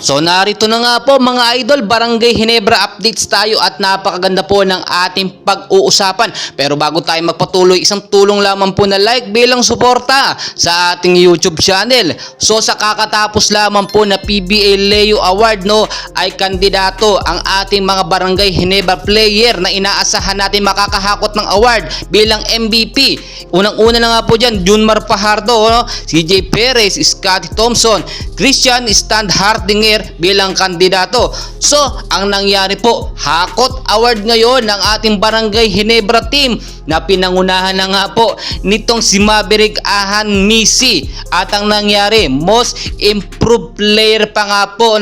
So narito na nga po mga idol, Barangay Ginebra updates tayo at napakaganda po ng ating pag-uusapan. Pero bago tayo magpatuloy, isang tulong lamang po na like bilang suporta sa ating YouTube channel. So sa kakatapos lamang po na PBA Leo Award ay kandidato ang ating mga Barangay Ginebra player na inaasahan natin makakahakot ng award bilang MVP. Unang-una na nga po dyan, Junmar Fajardo, CJ Perez, Scotty Thompson, Christian Stan Hardinger bilang kandidato. So, ang nangyari po, hakot award ngayon ng ating Barangay Ginebra team na pinangunahan na nga po nitong si Maverick Ahan Misi. At ang nangyari, most improved player pa nga po,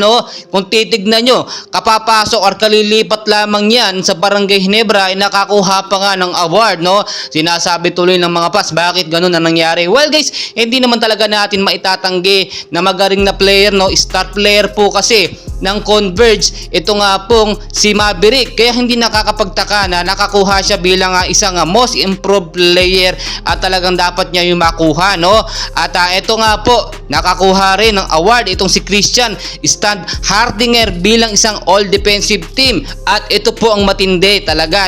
Kung titignan nyo, kapapasok or kalilipat lamang yan sa Barangay Ginebra ay nakakuha pa nga ng award, Sinasabi tuloy ng mga pass, bakit ganun ang nangyari? Well guys, hindi naman talaga natin maitatanggi na magaling na player, star player po kasi ng Converge ito nga pong si Maverick, kaya hindi nakakapagtaka na nakakuha siya bilang isang most improved player at talagang dapat niya yung makuha, At ito nga po, nakakuha rin ng award itong si Christian Stan Hardinger bilang isang all defensive team at ito po ang matindi talaga,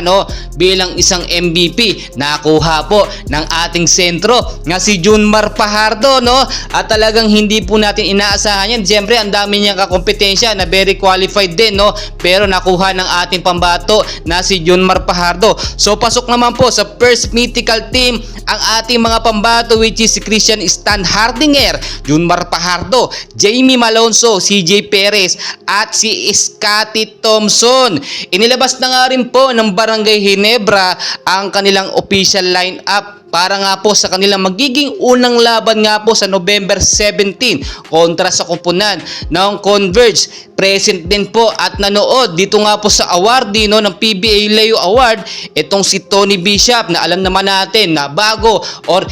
bilang isang MVP nakuha po ng ating sentro nga si Junmar Fajardo, at talagang hindi po natin inaasahan yan. Siyempre ang dami niyang kakompetensya na very qualified din, pero nakuha ng ating pambato na si Junmar Fajardo. So pasok naman po sa first mythical team ang ating mga pambato, which is si Christian Stan Hardinger, Junmar Fajardo, Jamie Malonzo, CJ Perez at si Scotty Thompson. Inilabas na nga rin po ng Barangay Ginebra ang kanilang official lineup para nga po sa kanilang magiging unang laban nga po sa November 17 kontra sa kumpunan ng Converge. Present din po at nanood dito nga po sa awardee ng PBA Leo Award itong si Tony Bishop na alam naman natin na bago or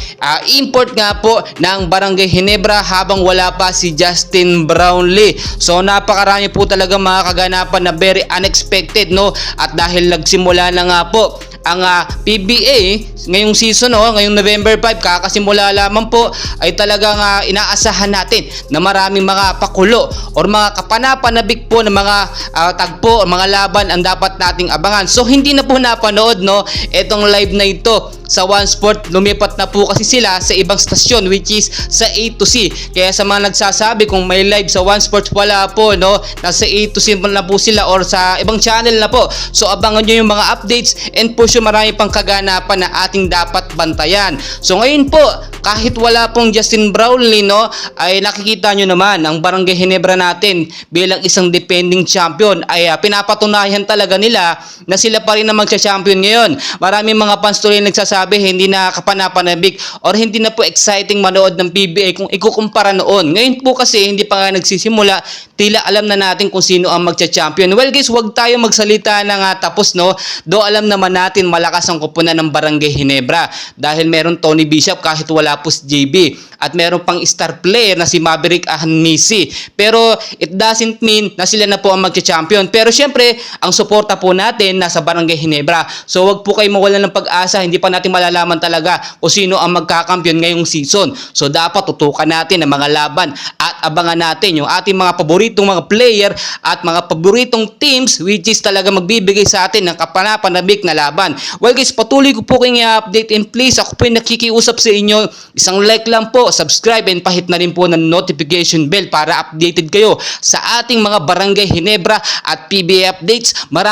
import nga po ng Barangay Ginebra habang wala pa si Justin Brownlee. So napakarami po talaga mga kaganapan na very unexpected, at dahil nagsimula na nga po ang PBA ngayong season, ngayong November 5, kakasimula lamang po, ay talagang inaasahan natin na maraming mga pakulo or mga kapanapanabik po ng mga tagpo o mga laban ang dapat nating abangan. So hindi na po napanood itong live na ito sa One Sport. Lumipat na po kasi sila sa ibang stasyon, which is sa A to C. Kaya sa mga nagsasabi kung may live sa One Sport, wala po, nasa A to C na po sila or sa ibang channel na po. So abangan nyo yung mga updates and po marami pang kaganapan na ating dapat bantayan. So ngayon po, kahit wala pong Justin Brownlee, ay nakikita nyo naman ang Barangay Ginebra natin bilang isang defending champion ay pinapatunayan talaga nila na sila pa rin ang magsa-champion ngayon. Maraming mga fans tuloy nagsasabi hindi na kapanapanabik or hindi na po exciting manood ng PBA kung ikukumpara noon. Ngayon po kasi hindi pa nga nagsisimula, tila alam na natin kung sino ang magsa-champion. Well guys, wag tayo magsalita na tapos, do alam naman natin malakas ang kupunan ng Barangay Ginebra dahil meron Tony Bishop kahit wala po si JB at meron pang star player na si Maverick Ahan Misi. Pero it doesn't mean na sila na po ang magcha-champion. Pero syempre, ang suporta po natin nasa Barangay Ginebra. So wag po kayo mawalan ng pag-asa, hindi pa natin malalaman talaga kung sino ang magkakampiyon ngayong season. So dapat tutukan natin ang mga laban at abangan natin yung ating mga paboritong mga player at mga paboritong teams, which is talaga magbibigay sa atin ng kapanapanabik na laban. Well guys, patuloy ko po kayong i-update and please, ako po yung nakikiusap sa inyo. Isang like lang po, subscribe and pahit na rin po ng notification bell para updated kayo sa ating mga Barangay Ginebra at PBA updates. Maraming